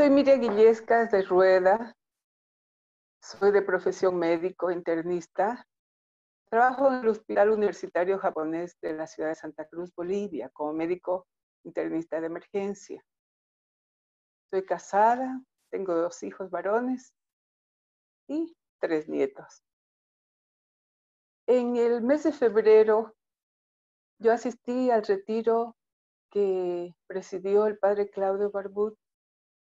Soy Miriam Illescas de Rueda, soy de profesión médico internista. Trabajo en el Hospital Universitario Japonés de la ciudad de Santa Cruz, Bolivia, como médico internista de emergencia. Soy casada, tengo 2 hijos varones y 3 nietos. En el mes de febrero yo asistí al retiro que presidió el padre Claudio Barbut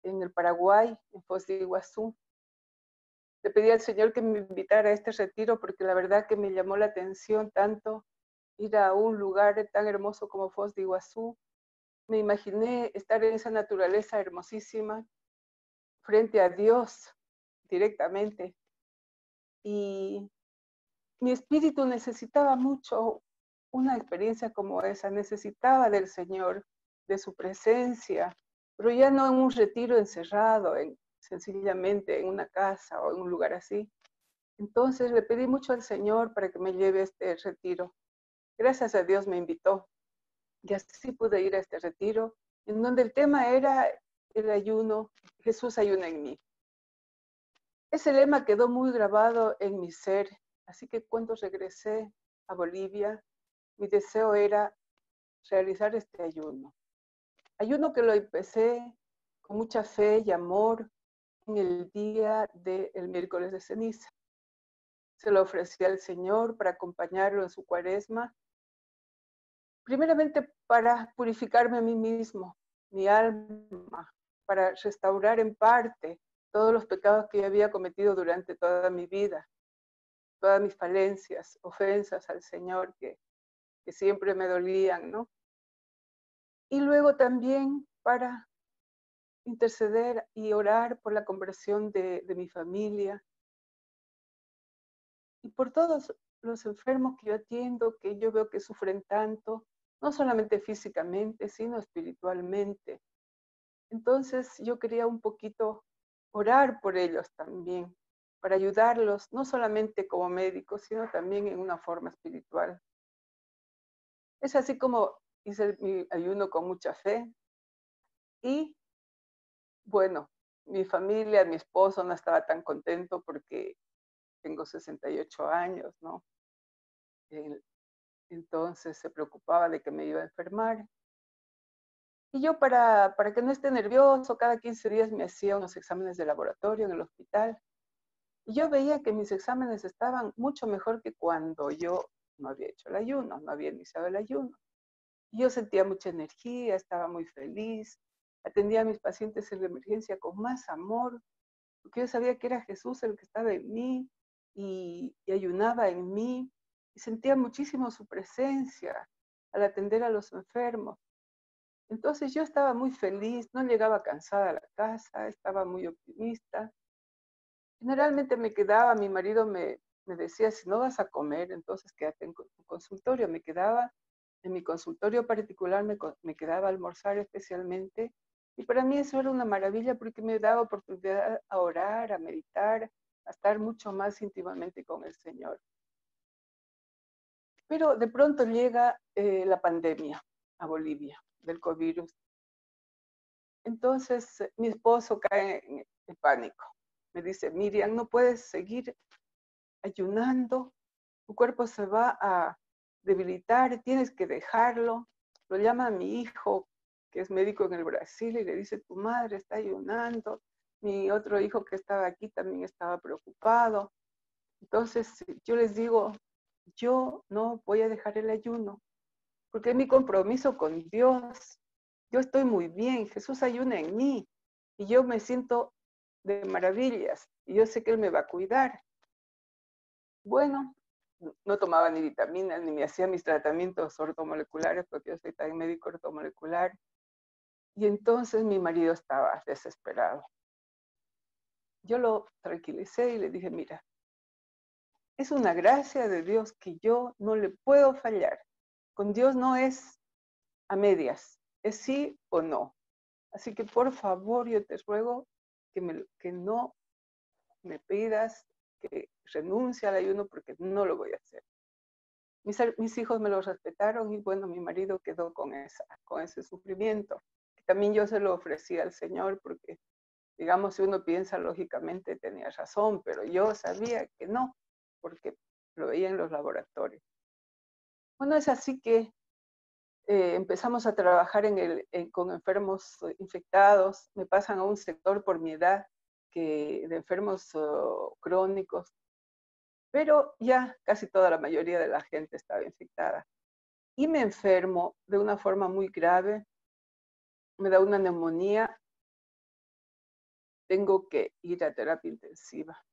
en el Paraguay, en Foz de Iguazú. Le pedí al Señor que me invitara a este retiro porque la verdad que me llamó la atención tanto ir a un lugar tan hermoso como Foz de Iguazú. Me imaginé estar en esa naturaleza hermosísima frente a Dios directamente. Y mi espíritu necesitaba mucho una experiencia como esa, necesitaba del Señor, de su presencia, pero ya no en un retiro encerrado, sencillamente en una casa o en un lugar así. Entonces le pedí mucho al Señor para que me lleve a este retiro. Gracias a Dios me invitó y así pude ir a este retiro, en donde el tema era el ayuno, Jesús ayuna en mí. Ese lema quedó muy grabado en mi ser, así que cuando regresé a Bolivia, mi deseo era realizar este ayuno. Ayuno que lo empecé con mucha fe y amor en el día del miércoles de ceniza. Se lo ofrecí al Señor para acompañarlo en su cuaresma, primeramente para purificarme a mí mismo, mi alma, para restaurar en parte todos los pecados que yo había cometido durante toda mi vida, todas mis falencias, ofensas al Señor que siempre me dolían, ¿no? Y luego también para interceder y orar por la conversión de mi familia y por todos los enfermos que yo atiendo, que yo veo que sufren tanto, no solamente físicamente, sino espiritualmente. Entonces yo quería un poquito orar por ellos también, para ayudarlos, no solamente como médicos, sino también en una forma espiritual. Es así como hice mi ayuno con mucha fe y, bueno, mi familia, mi esposo no estaba tan contento porque tengo 68 años, ¿no? Entonces se preocupaba de que me iba a enfermar. Y yo para que no esté nervioso, cada 15 días me hacía unos exámenes de laboratorio en el hospital. Y yo veía que mis exámenes estaban mucho mejor que cuando yo no había hecho el ayuno, no había iniciado el ayuno. Y yo sentía mucha energía, estaba muy feliz, atendía a mis pacientes en la emergencia con más amor, porque yo sabía que era Jesús el que estaba en mí y ayunaba en mí, y sentía muchísimo su presencia al atender a los enfermos. Entonces yo estaba muy feliz, no llegaba cansada a la casa, estaba muy optimista. Generalmente me quedaba, mi marido me decía, si no vas a comer, entonces quédate en tu consultorio. Me quedaba en mi consultorio particular, me quedaba a almorzar especialmente. Y para mí eso era una maravilla porque me daba oportunidad a orar, a meditar, a estar mucho más íntimamente con el Señor. Pero de pronto llega la pandemia a Bolivia del COVID. Entonces mi esposo cae en pánico. Me dice, Miriam, no puedes seguir ayunando, tu cuerpo se va a debilitar, tienes que dejarlo. Lo llama a mi hijo, que es médico en el Brasil, y le dice, tu madre está ayunando. Mi otro hijo que estaba aquí también estaba preocupado. Entonces yo les digo, yo no voy a dejar el ayuno, porque es mi compromiso con Dios. Yo estoy muy bien, Jesús ayuna en mí y yo me siento de maravillas y yo sé que Él me va a cuidar. Bueno, no tomaba ni vitaminas, ni me hacía mis tratamientos ortomoleculares, porque yo soy también médico ortomolecular. Y entonces mi marido estaba desesperado. Yo lo tranquilicé y le dije, mira, es una gracia de Dios que yo no le puedo fallar. Con Dios no es a medias, es sí o no. Así que por favor yo te ruego que no me pidas que renuncie al ayuno porque no lo voy a hacer. Mis hijos me lo respetaron y bueno, mi marido quedó con ese sufrimiento. También yo se lo ofrecí al Señor porque digamos, si uno piensa lógicamente tenía razón, pero yo sabía que no, porque lo veía en los laboratorios. Bueno, es así que empezamos a trabajar con enfermos infectados, me pasan a un sector por mi edad de enfermos crónicos, pero ya casi toda la mayoría de la gente estaba infectada. Y me enfermo de una forma muy grave, me da una neumonía, tengo que ir a terapia intensiva.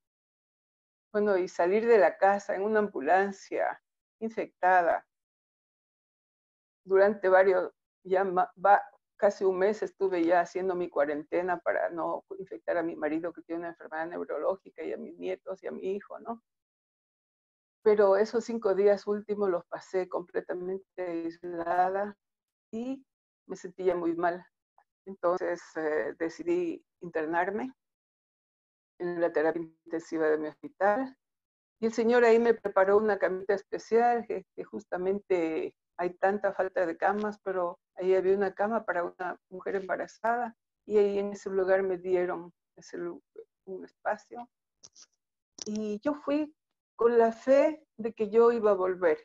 Bueno, y salir de la casa en una ambulancia infectada durante casi un mes estuve ya haciendo mi cuarentena para no infectar a mi marido que tiene una enfermedad neurológica y a mis nietos y a mi hijo, ¿no? Pero esos 5 días últimos los pasé completamente aislada y me sentía muy mal. Entonces decidí internarme en la terapia intensiva de mi hospital. Y el Señor ahí me preparó una camita especial, que justamente hay tanta falta de camas, pero ahí había una cama para una mujer embarazada y ahí en ese lugar me dieron un espacio. Y yo fui con la fe de que yo iba a volver.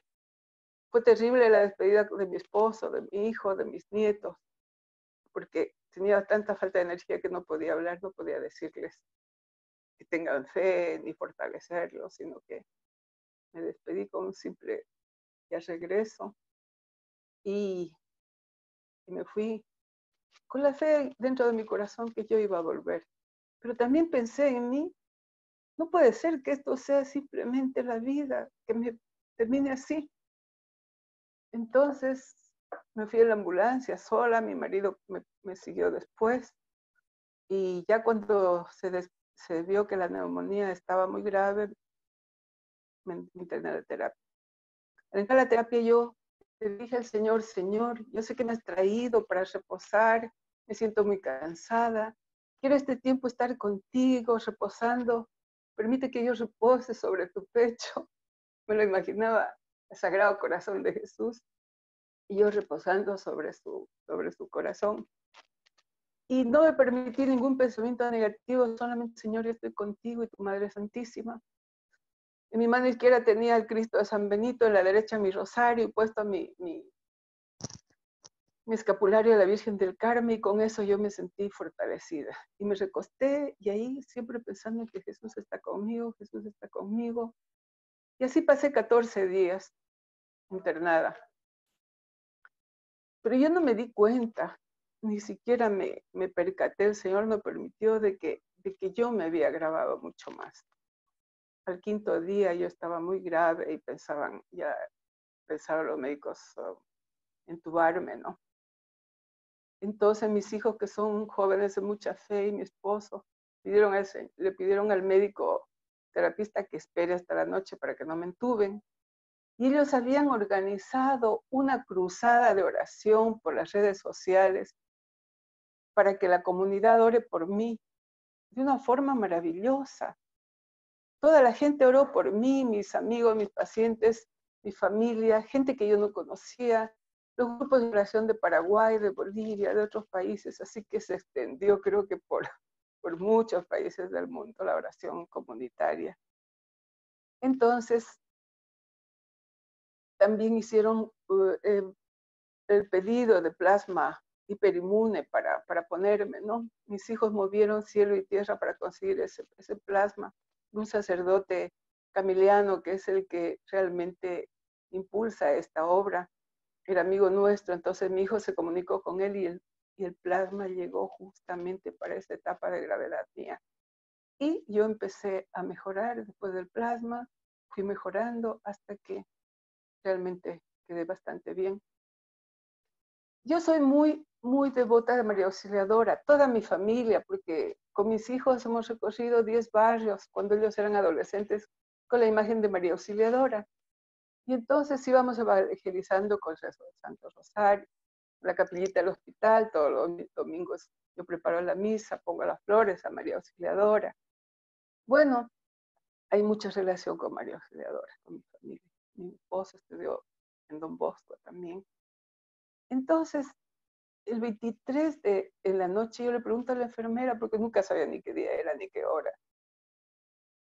Fue terrible la despedida de mi esposo, de mi hijo, de mis nietos, porque tenía tanta falta de energía que no podía hablar, no podía decirles que tengan fe ni fortalecerlos, sino que me despedí con un simple ya regreso y me fui con la fe dentro de mi corazón que yo iba a volver. Pero también pensé en mí, no puede ser que esto sea simplemente la vida, que me termine así. Entonces me fui en la ambulancia sola, mi marido me siguió después y ya cuando se vio que la neumonía estaba muy grave, me interné a la terapia. Al entrar a la terapia yo le dije al Señor, Señor, yo sé que me has traído para reposar, me siento muy cansada, quiero este tiempo estar contigo, reposando, permite que yo repose sobre tu pecho. Me lo imaginaba el Sagrado Corazón de Jesús y yo reposando sobre su corazón. Y no me permití ningún pensamiento negativo, solamente, Señor, yo estoy contigo y tu Madre Santísima. En mi mano izquierda tenía el Cristo de San Benito, en la derecha mi rosario y puesto mi escapulario de la Virgen del Carmen, y con eso yo me sentí fortalecida. Y me recosté y ahí siempre pensando que Jesús está conmigo, Jesús está conmigo. Y así pasé 14 días internada. Pero yo no me di cuenta, ni siquiera me percaté, el Señor no permitió de que yo me había agravado mucho más. Al 5.º día yo estaba muy grave y pensaron los médicos entubarme, ¿no? Entonces mis hijos, que son jóvenes de mucha fe, y mi esposo, le pidieron al médico terapista que espere hasta la noche para que no me entuben. Y ellos habían organizado una cruzada de oración por las redes sociales para que la comunidad ore por mí de una forma maravillosa. Toda la gente oró por mí, mis amigos, mis pacientes, mi familia, gente que yo no conocía, los grupos de oración de Paraguay, de Bolivia, de otros países, así que se extendió creo que por muchos países del mundo la oración comunitaria. Entonces, también hicieron el pedido de plasma hiperinmune para ponerme, ¿no? Mis hijos movieron cielo y tierra para conseguir ese plasma. Un sacerdote camiliano, que es el que realmente impulsa esta obra, era amigo nuestro, entonces mi hijo se comunicó con él y el plasma llegó justamente para esa etapa de gravedad mía. Y yo empecé a mejorar después del plasma, fui mejorando hasta que realmente quedé bastante bien. Yo soy muy, muy devota de María Auxiliadora, toda mi familia, porque con mis hijos hemos recorrido 10 barrios cuando ellos eran adolescentes con la imagen de María Auxiliadora. Y entonces íbamos evangelizando con rezo del Santo Rosario, la capillita del hospital, todos los domingos yo preparo la misa, pongo las flores a María Auxiliadora. Bueno, hay mucha relación con María Auxiliadora, con mi familia. Mi esposo estudió en Don Bosco también. Entonces, el 23 en la noche yo le pregunto a la enfermera, porque nunca sabía ni qué día era ni qué hora.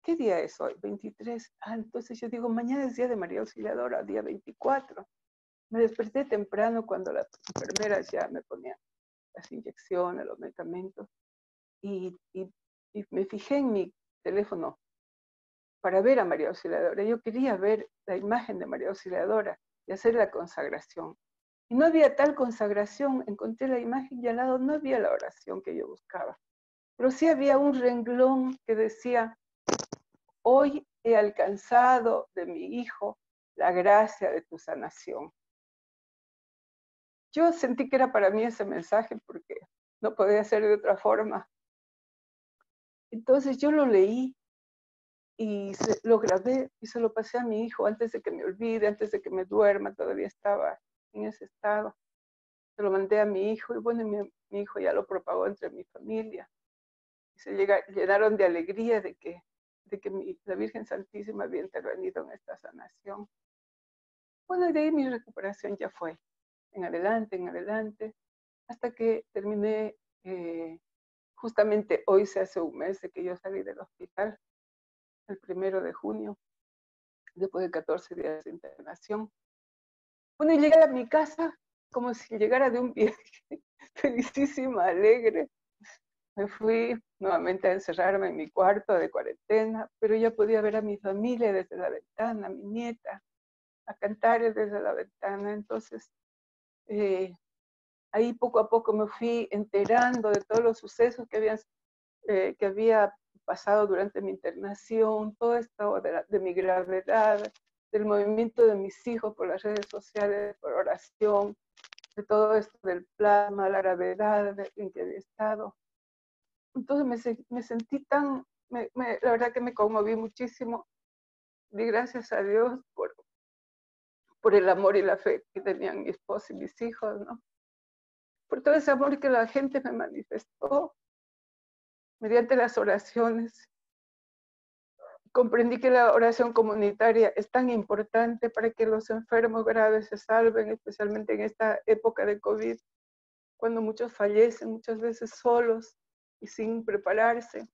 ¿Qué día es hoy? 23. Entonces yo digo, mañana es día de María Auxiliadora, día 24. Me desperté temprano cuando las enfermeras ya me ponían las inyecciones, los medicamentos, y me fijé en mi teléfono para ver a María Auxiliadora. Yo quería ver la imagen de María Auxiliadora y hacer la consagración. Y no había tal consagración, encontré la imagen y al lado no había la oración que yo buscaba. Pero sí había un renglón que decía, hoy he alcanzado de mi hijo la gracia de tu sanación. Yo sentí que era para mí ese mensaje porque no podía ser de otra forma. Entonces yo lo leí y lo grabé y se lo pasé a mi hijo antes de que me olvide, antes de que me duerma, todavía estaba en ese estado. Se lo mandé a mi hijo y bueno, mi hijo ya lo propagó entre mi familia. Y se llenaron de alegría de que la Virgen Santísima había intervenido en esta sanación. Bueno, y de ahí mi recuperación ya fue en adelante, hasta que terminé, justamente hoy se hace un mes de que yo salí del hospital, el 1 de junio, después de 14 días de internación. Bueno, y llegué a mi casa como si llegara de un viaje, felicísima, alegre. Me fui nuevamente a encerrarme en mi cuarto de cuarentena, pero ya podía ver a mi familia desde la ventana, a mi nieta, a cantar desde la ventana. Entonces, ahí poco a poco me fui enterando de todos los sucesos que había pasado durante mi internación, todo esto de mi gravedad, del movimiento de mis hijos por las redes sociales, por oración, de todo esto del plasma, la gravedad en que había estado. Entonces me sentí la verdad que me conmoví muchísimo. Di gracias a Dios por el amor y la fe que tenían mi esposo y mis hijos, ¿no? Por todo ese amor que la gente me manifestó mediante las oraciones. Comprendí que la oración comunitaria es tan importante para que los enfermos graves se salven, especialmente en esta época de COVID, cuando muchos fallecen, muchas veces solos y sin prepararse.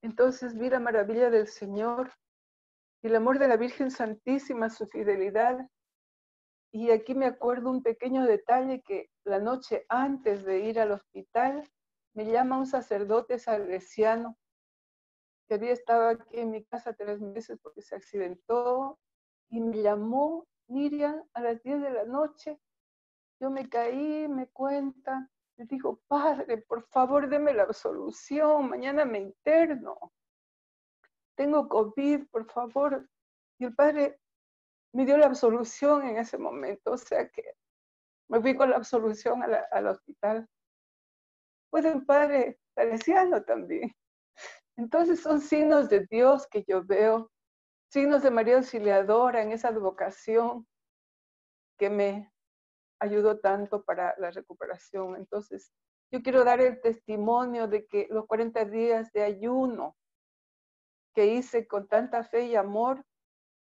Entonces vi la maravilla del Señor y el amor de la Virgen Santísima, su fidelidad. Y aquí me acuerdo un pequeño detalle que la noche antes de ir al hospital me llama un sacerdote salesiano que había estado aquí en mi casa 3 meses porque se accidentó y me llamó, Miriam, a las 10 de la noche. Yo me caí, me cuenta, le digo, padre, por favor, deme la absolución, mañana me interno, tengo COVID, por favor. Y el padre me dio la absolución en ese momento, o sea que me fui con la absolución al hospital. Pues un padre salesiano también. Entonces son signos de Dios que yo veo, signos de María Auxiliadora en esa advocación que me ayudó tanto para la recuperación. Entonces, yo quiero dar el testimonio de que los 40 días de ayuno que hice con tanta fe y amor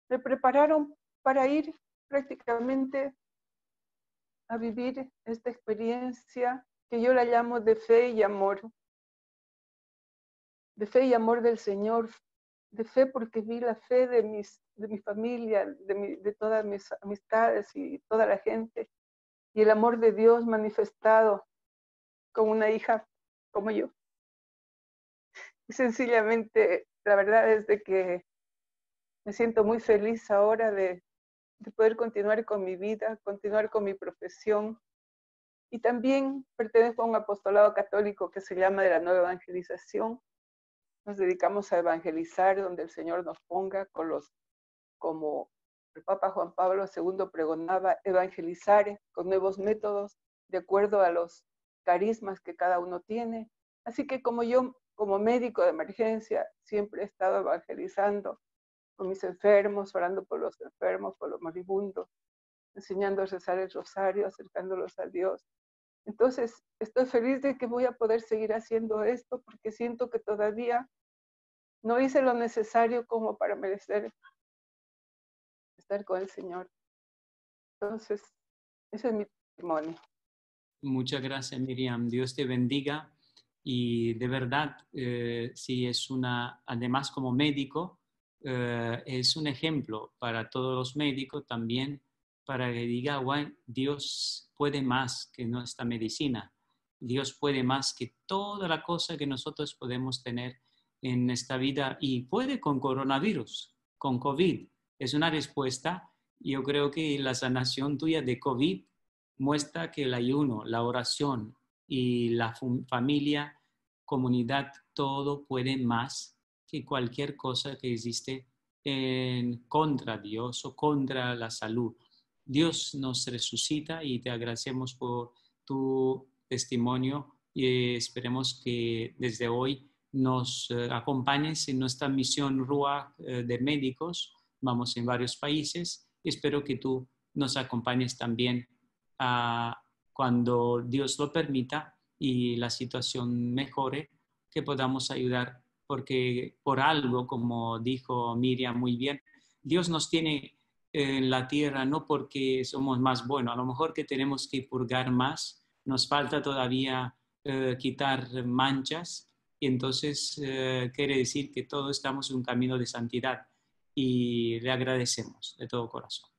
me prepararon para ir prácticamente a vivir esta experiencia que yo la llamo de fe y amor del Señor, de fe porque vi la fe de mi familia, de todas mis amistades y toda la gente, y el amor de Dios manifestado con una hija como yo. Y sencillamente, la verdad es de que me siento muy feliz ahora de poder continuar con mi vida, continuar con mi profesión. Y también pertenezco a un apostolado católico que se llama de la Nueva Evangelización. Nos dedicamos a evangelizar donde el Señor nos ponga, como el Papa Juan Pablo II pregonaba, evangelizar con nuevos métodos de acuerdo a los carismas que cada uno tiene. Así que como yo, como médico de emergencia, siempre he estado evangelizando con mis enfermos, orando por los enfermos, por los moribundos, enseñando a rezar el rosario, acercándolos a Dios. Entonces, estoy feliz de que voy a poder seguir haciendo esto porque siento que todavía no hice lo necesario como para merecer estar con el Señor. Entonces, ese es mi testimonio. Muchas gracias, Miriam. Dios te bendiga. Y de verdad, sí es además como médico, es un ejemplo para todos los médicos también, para que diga, "Guay, Dios puede más que nuestra medicina. Dios puede más que toda la cosa que nosotros podemos tener en esta vida y puede con coronavirus, con COVID. Es una respuesta. Yo creo que la sanación tuya de COVID muestra que el ayuno, la oración y la familia, comunidad, todo puede más que cualquier cosa que existe en contra de Dios o contra la salud. Dios nos resucita y te agradecemos por tu testimonio y esperemos que desde hoy nos acompañes en nuestra misión RUA de médicos. Vamos en varios países y espero que tú nos acompañes también cuando Dios lo permita y la situación mejore, que podamos ayudar, porque por algo, como dijo Miriam muy bien, Dios nos tiene en la tierra no porque somos más buenos, a lo mejor que tenemos que purgar más, nos falta todavía quitar manchas, y entonces quiere decir que todos estamos en un camino de santidad y le agradecemos de todo corazón.